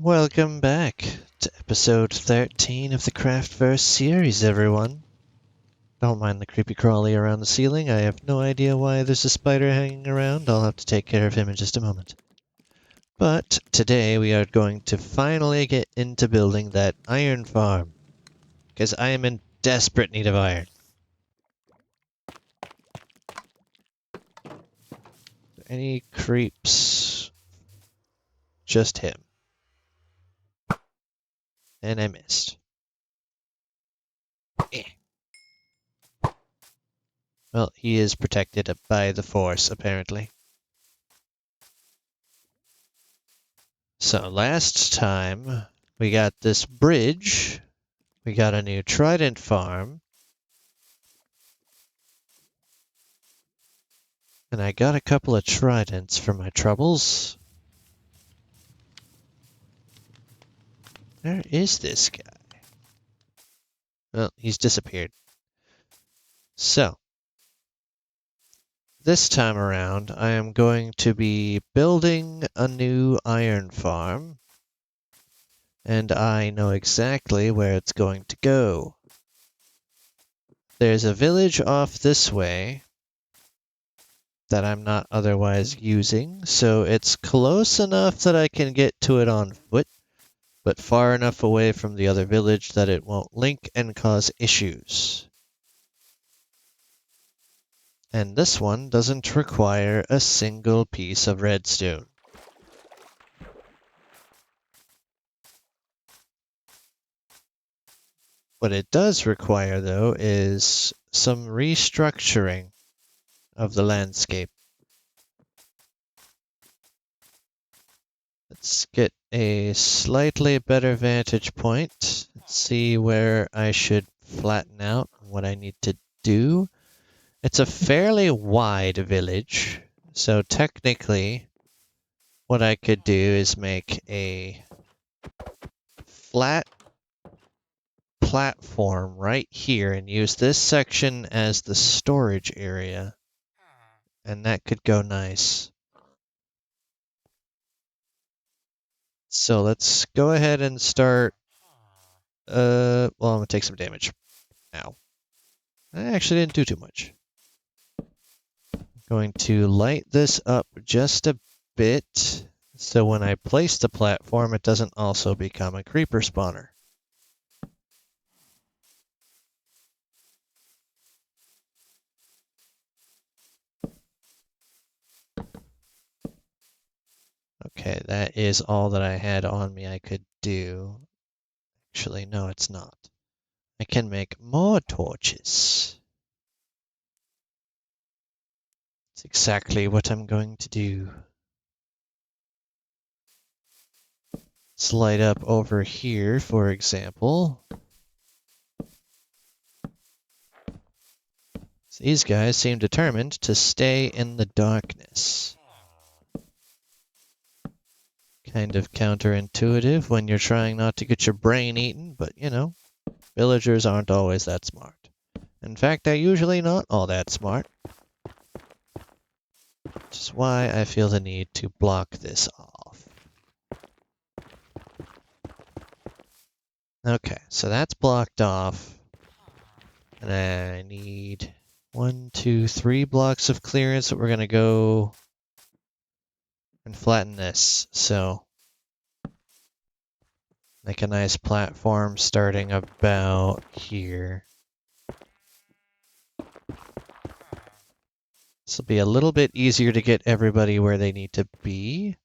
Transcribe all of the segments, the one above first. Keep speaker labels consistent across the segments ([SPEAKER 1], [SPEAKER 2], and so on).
[SPEAKER 1] Welcome back to episode 13 of the Craftverse series, everyone. Don't mind the creepy crawly around the ceiling. I have no idea why there's a spider hanging around. I'll have to take care of him in just a moment. But today we are going to finally get into building that iron farm, because I am in desperate need of iron. Any creeps? Just him. And I missed. Eh. Well, he is protected by the force, apparently. So last time we got this bridge, we got a new trident farm, and I got a couple of tridents for my troubles. Where is this guy? Well, he's disappeared. So, this time around, I am going to be building a new iron farm, and I know exactly where it's going to go. There's a village off this way that I'm not otherwise using, so it's close enough that I can get to it on foot, but far enough away from the other village that it won't link and cause issues. And this one doesn't require a single piece of redstone. What it does require, though, is some restructuring of the landscape. Let's get a slightly better vantage point. Let's see where I should flatten out and what I need to do. It's a fairly wide village, so technically what I could do is make a flat platform right here and use this section as the storage area, and that could go nice. So let's go ahead and start. Well, I'm gonna take some damage. Ow. I actually didn't do too much. Going to light this up just a bit, so when I place the platform, it doesn't also become a creeper spawner. Okay, that is all that I had on me I could do. Actually, no, it's not. I can make more torches. It's exactly what I'm going to do. Let's light up over here, for example. So these guys seem determined to stay in the darkness. Kind of counterintuitive when you're trying not to get your brain eaten, but you know, villagers aren't always that smart. In fact, they're usually not all that smart. Which is why I feel the need to block this off. Okay, so that's blocked off. And I need 1, 2, 3 blocks of clearance, but we're going to go and flatten this. So make a nice platform starting about here. This will be a little bit easier to get everybody where they need to be.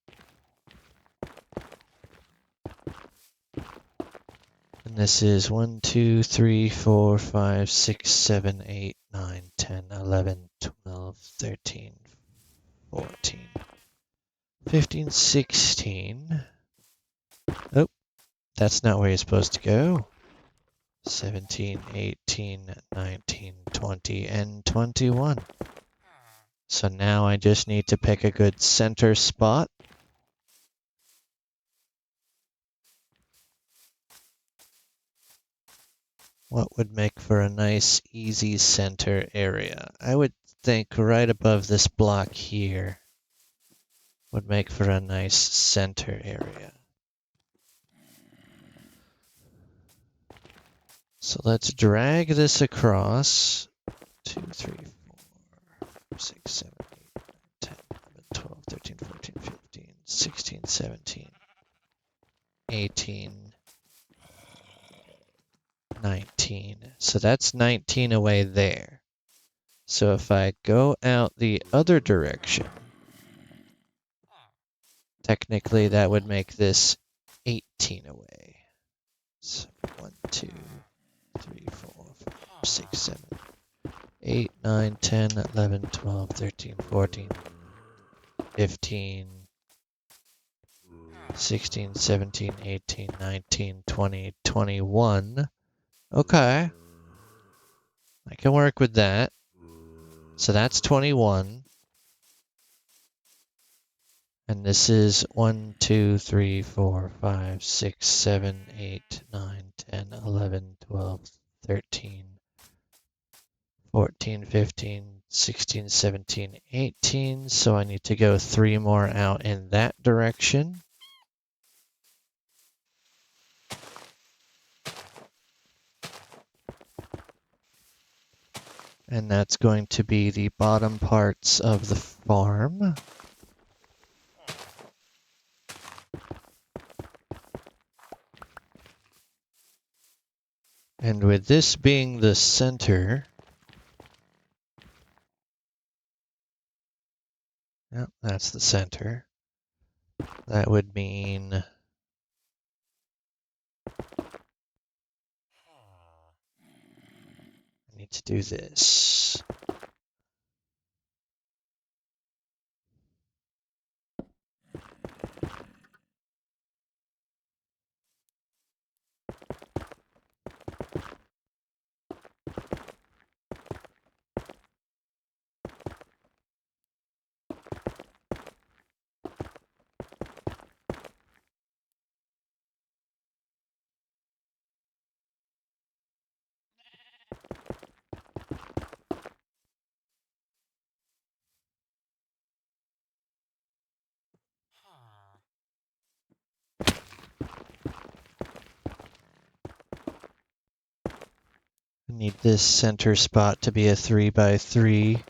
[SPEAKER 1] And this is 1, 2, 3, 4, 5, 6, 7, 8, 9, 10, 11, 12, 13, 14, 15, 16. Oh, that's not where you're supposed to go. 17, 18, 19, 20, and 21. So now I just need to pick a good center spot. What would make for a nice, easy center area? I would think right above this block here would make for a nice center area. So let's drag this across. 2, 3, 4, 5, 6, 7, 8, 9, 10, 11, 12, 13, 14, 15, 16, 17, 18, 19. So that's 19 away there. So if I go out the other direction, technically that would make this 18 away. So 1, 2, 3, 4, 5, 6, 7, 8, 9, 10, 11, 12, 13, 14, 15, 16, 17, 18, 19, 20, 21. Okay. I can work with that. So that's 21. And this is 1, 2, 3, 4, 5, 6, 7, 8, 9, 10, 11, 12, 13, 14, 15, 16, 17, 18. So I need to go 3 more out in that direction. And that's going to be the bottom parts of the farm. And with this being the center, yep, that's the center. That would mean I need to do this. I need this center spot to be a 3 by 3.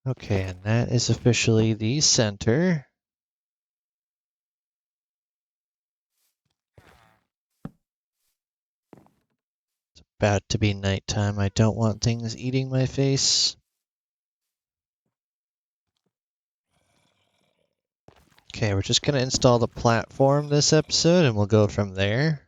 [SPEAKER 1] Okay, and that is officially the center. It's about to be nighttime. I don't want things eating my face. Okay, we're just going to install the platform this episode, and we'll go from there.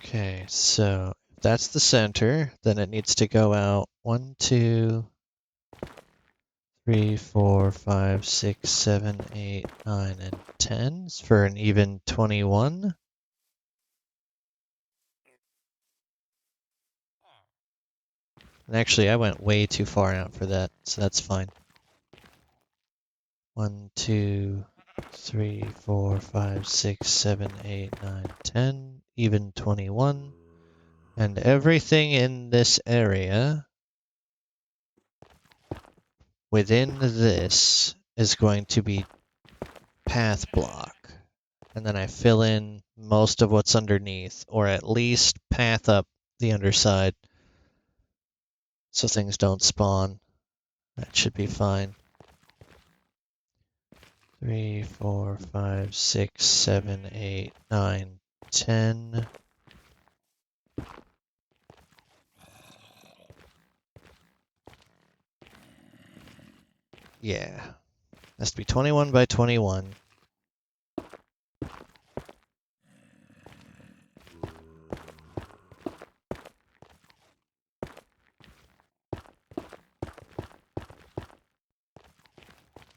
[SPEAKER 1] Okay, so if that's the center, then it needs to go out 1, 2, 3, 4, 5, 6, 7, 8, 9, and 10 for an even 21. And actually, I went way too far out for that, so that's fine. 1, 2, 3, 4, 5, 6, 7, 8, 9, 10, even 21. And everything in this area within this is going to be path block. And then I fill in most of what's underneath, or at least path up the underside so things don't spawn. That should be fine. 3, 4, 5, 6, 7, 8, 9, 10. Yeah. Has to be 21 by 21.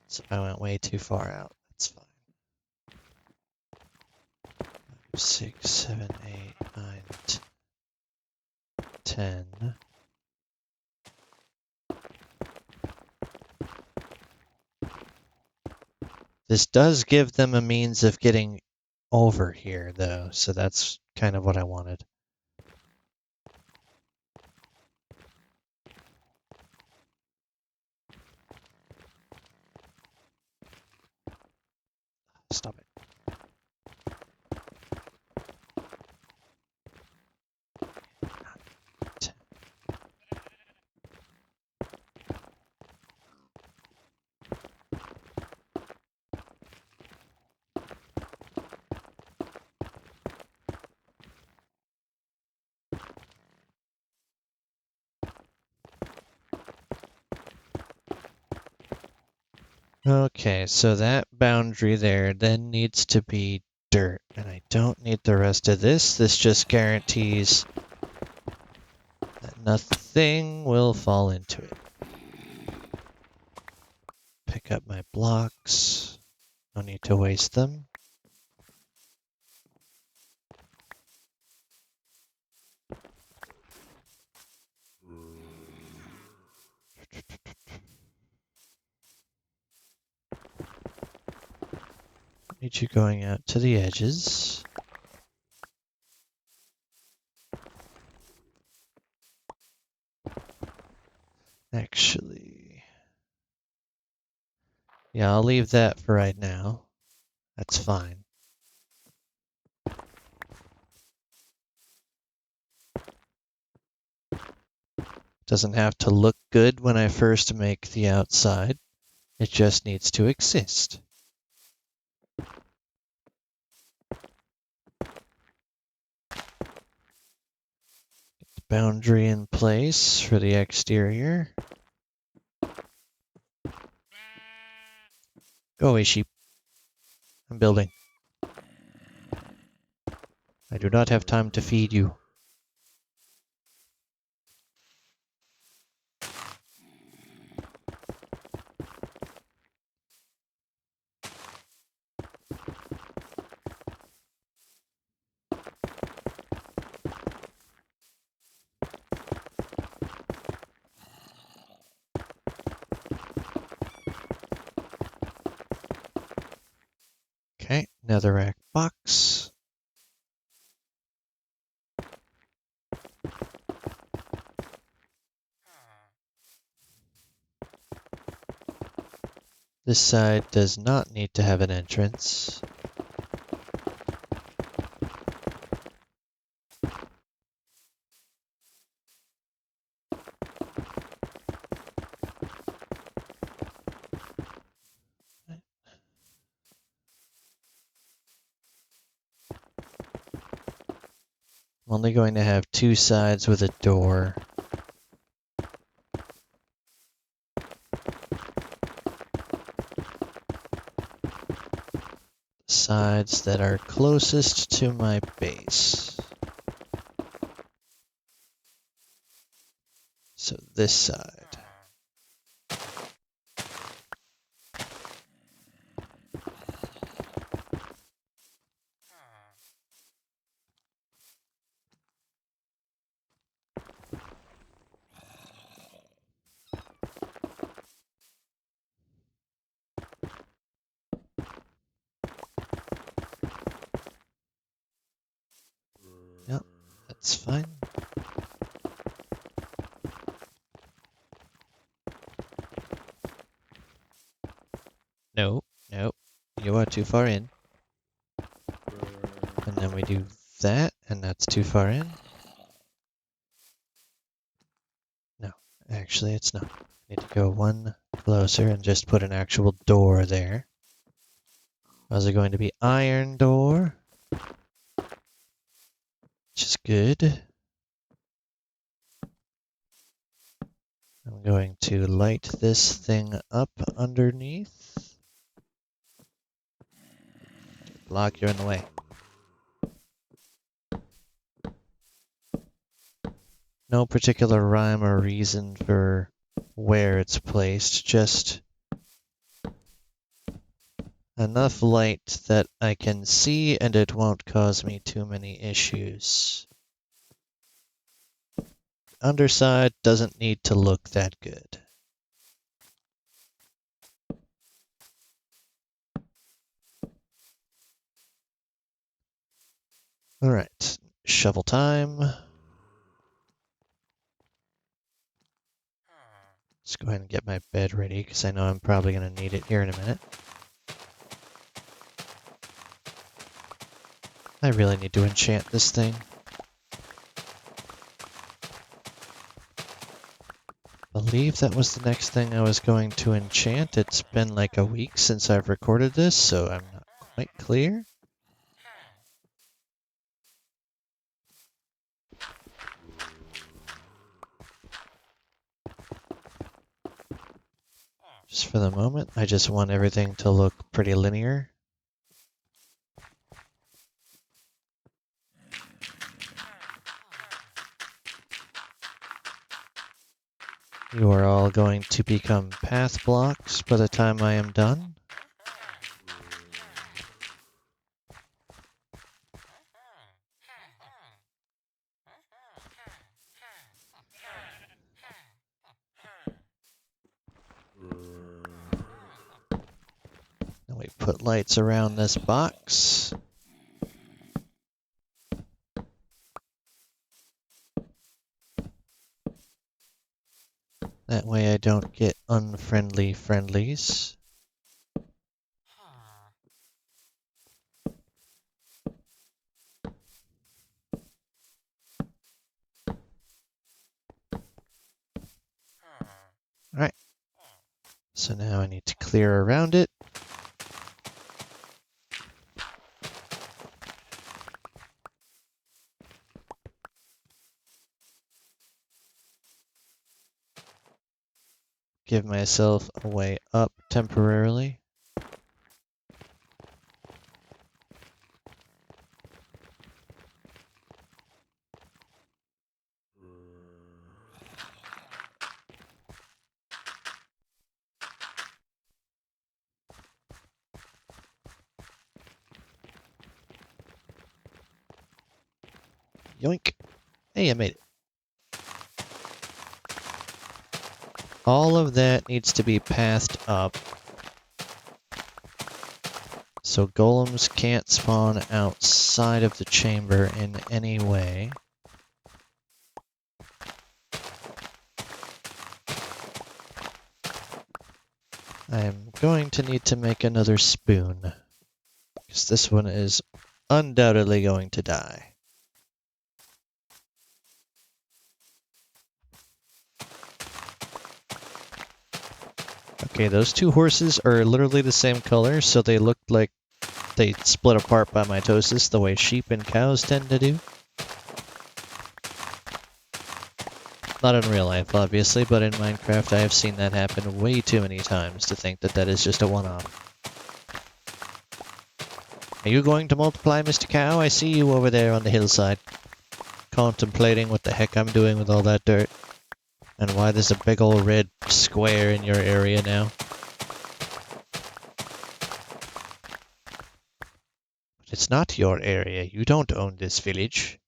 [SPEAKER 1] So I went way too far out. That's fine. 6, 7, 8, 9, 10. This does give them a means of getting over here, though, so that's kind of what I wanted. Stop it. Okay, so that boundary there then needs to be dirt, and I don't need the rest of this. This just guarantees that nothing will fall into it. Pick up my blocks. No need to waste them. Need you going out to the edges. Actually, yeah, I'll leave that for right now. That's fine. Doesn't have to look good when I first make the outside. It just needs to exist. Boundary in place for the exterior. Go away, sheep. I'm building. I do not have time to feed you. Okay, netherrack box. This side does not need to have an entrance. I'm only going to have two sides with a door. Sides that are closest to my base. So this side. Yep, that's fine. No, no, you are too far in. And then we do that, and that's too far in. No, actually it's not. Need to go one closer and just put an actual door there. How's it going to be? Iron door. Which is good. I'm going to light this thing up underneath. Block, you're in the way. No particular rhyme or reason for where it's placed, just enough light that I can see and it won't cause me too many issues. Underside doesn't need to look that good. All right, shovel time. Let's go ahead and get my bed ready because I know I'm probably going to need it here in a minute. I really need to enchant this thing. I believe that was the next thing I was going to enchant. It's been like a week since I've recorded this, so I'm not quite clear. Just for the moment, I just want everything to look pretty linear. You are all going to become path blocks by the time I am done. Then we put lights around this box. That way I don't get unfriendly friendlies. Alright. So now I need to clear around it. Give myself a way up temporarily. Yoink. Hey, I made it. All of that needs to be pathed up so golems can't spawn outside of the chamber in any way. I'm going to need to make another spoon, because this one is undoubtedly going to die. Okay, those two horses are literally the same color, so they look like they split apart by mitosis the way sheep and cows tend to do. Not in real life, obviously, but in Minecraft I have seen that happen way too many times to think that that is just a one-off. Are you going to multiply, Mr. Cow? I see you over there on the hillside, contemplating what the heck I'm doing with all that dirt, and why there's a big old red square in your area now. It's not your area. You don't own this village.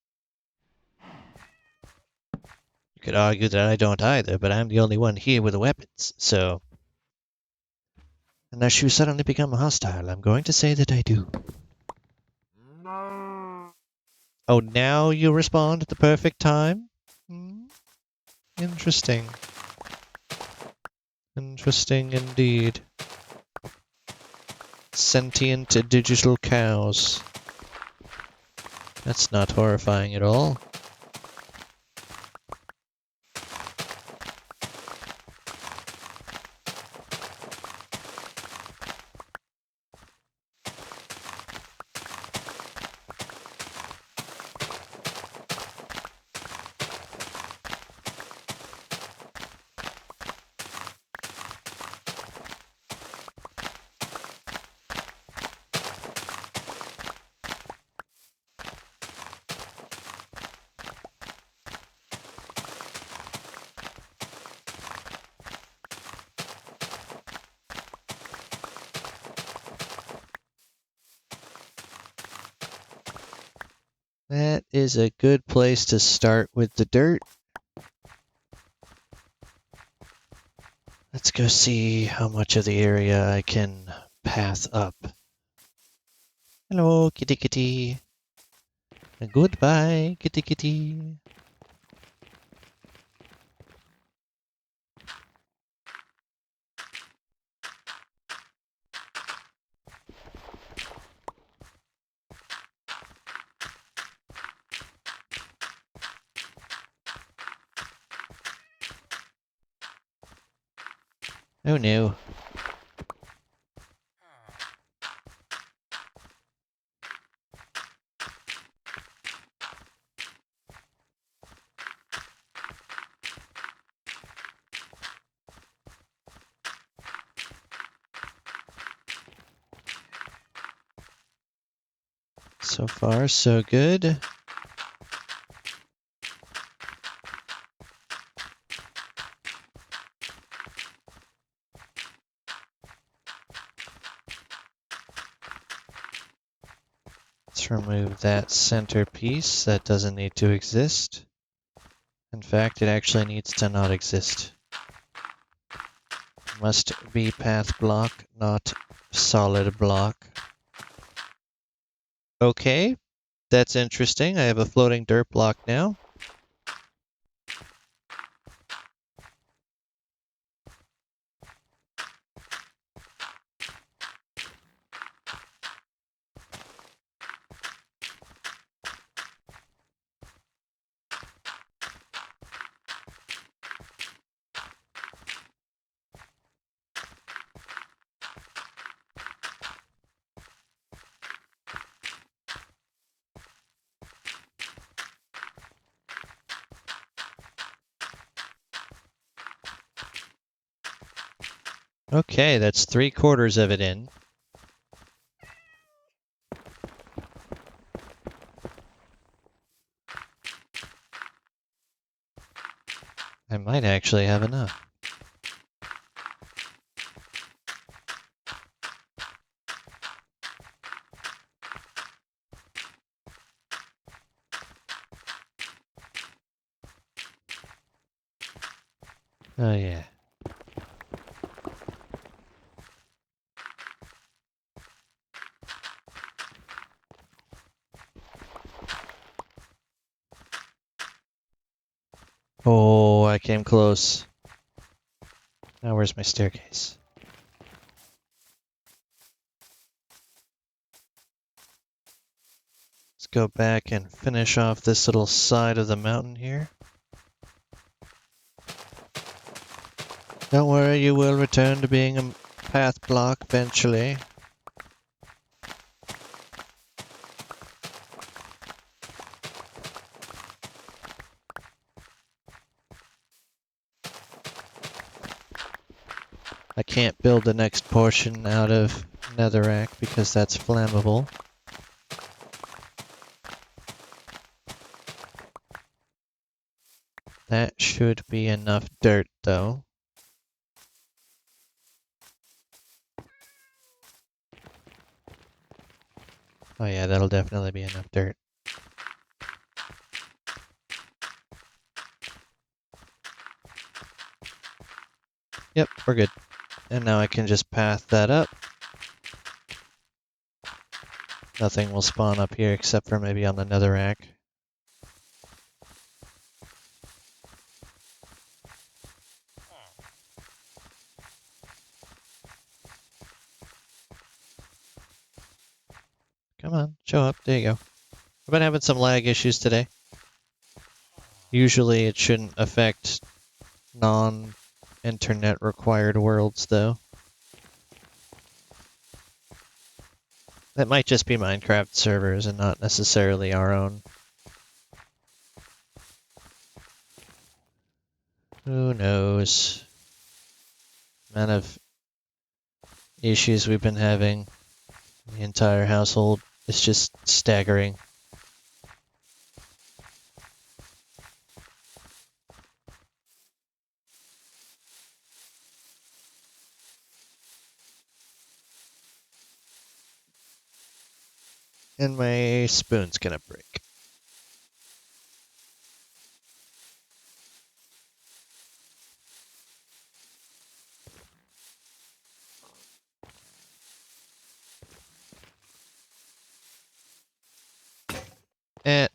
[SPEAKER 1] You could argue that I don't either, but I'm the only one here with the weapons, so... Unless you suddenly become hostile, I'm going to say that I do. No. Oh, now you respond at the perfect time? Hmm? Interesting. Interesting indeed. Sentient digital cows. That's not horrifying at all. That is a good place to start with the dirt. Let's go see how much of the area I can path up. Hello, kitty kitty. Goodbye, kitty kitty. Oh no. So far, so good. Let's remove that centerpiece. That doesn't need to exist. In fact, it actually needs to not exist. Must be path block, not solid block. Okay, that's interesting. I have a floating dirt block now. Okay, that's 3/4 of it in. I might actually have enough. Oh yeah. Oh, I came close. Now where's my staircase? Let's go back and finish off this little side of the mountain here. Don't worry, you will return to being a path block eventually. I can't build the next portion out of netherrack because that's flammable. That should be enough dirt, though. Oh yeah, that'll definitely be enough dirt. Yep, we're good. And now I can just path that up. Nothing will spawn up here except for maybe on the netherrack. Come on, show up. There you go. I've been having some lag issues today. Usually it shouldn't affect non-internet required worlds, though. That might just be Minecraft servers and not necessarily our own. Who knows? Amount of issues we've been having. The entire household is just staggering. And my spoon's gonna break.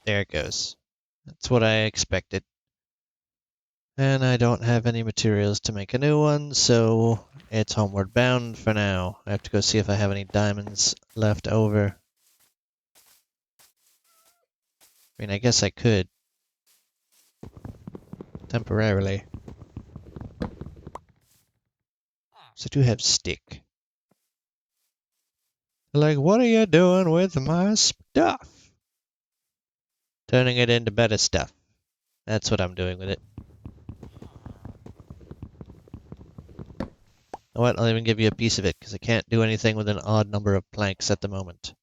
[SPEAKER 1] There it goes. That's what I expected. And I don't have any materials to make a new one, so it's homeward bound for now. I have to go see if I have any diamonds left over. I mean, I guess I could. Temporarily. So I do have stick. Like, what are you doing with my stuff? Turning it into better stuff. That's what I'm doing with it. You know what? I'll even give you a piece of it, because I can't do anything with an odd number of planks at the moment.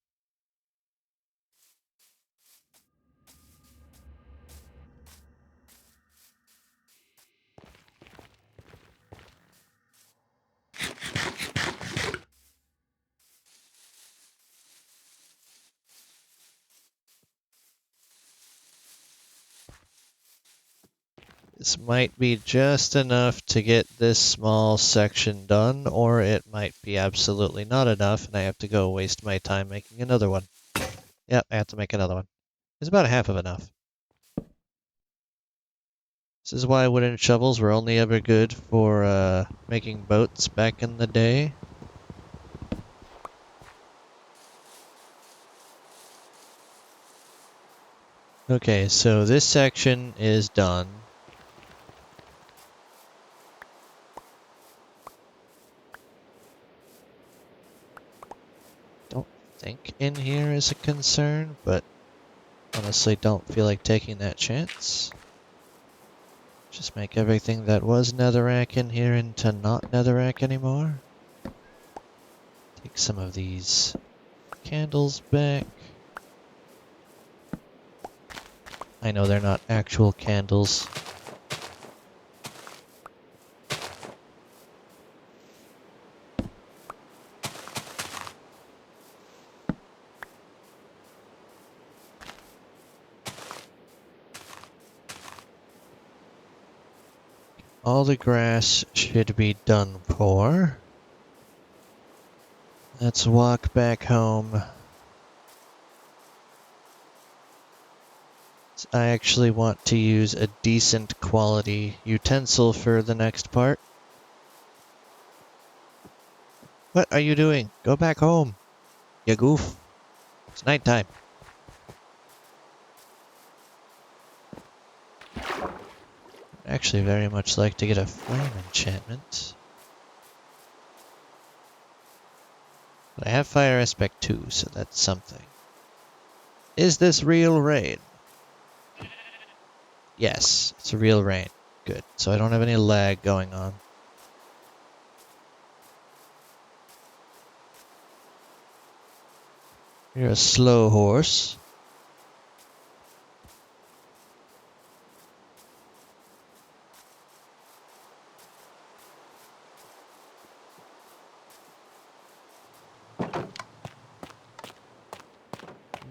[SPEAKER 1] This might be just enough to get this small section done, or it might be absolutely not enough, and I have to go waste my time making another one. Yep, I have to make another one. It's about half of enough. This is why wooden shovels were only ever good for making boats back in the day. Okay, so this section is done. Don't think in here is a concern, but honestly don't feel like taking that chance. Just make everything that was netherrack in here into not netherrack anymore. Take some of these candles back. I know they're not actual candles. All the grass should be done for. Let's walk back home. I actually want to use a decent quality utensil for the next part. What are you doing? Go back home, you goof. It's nighttime. I'd actually very much like to get a flame enchantment. But I have fire aspect 2, so that's something. Is this real rain? Yes, it's a real rain. Good. So I don't have any lag going on. You're a slow horse.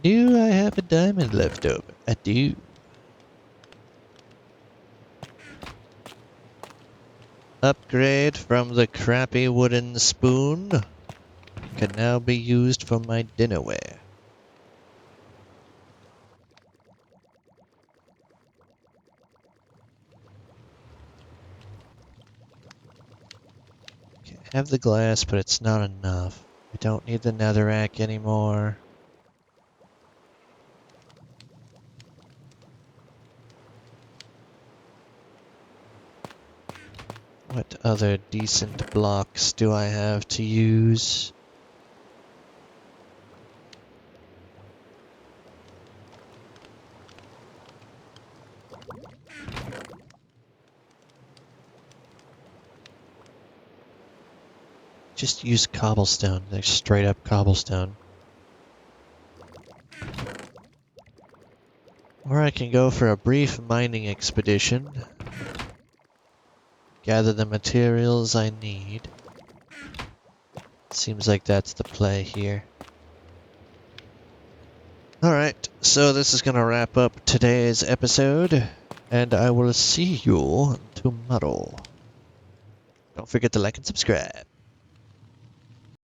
[SPEAKER 1] Do I have a diamond left over? I do. Upgrade from the crappy wooden spoon can now be used for my dinnerware. Okay, I have the glass, but it's not enough. I don't need the netherrack anymore. What other decent blocks do I have to use? Just use cobblestone, like straight up cobblestone. Or I can go for a brief mining expedition. Gather the materials I need. Seems like that's the play here. Alright, so this is going to wrap up today's episode, and I will see you tomorrow. Don't forget to like and subscribe.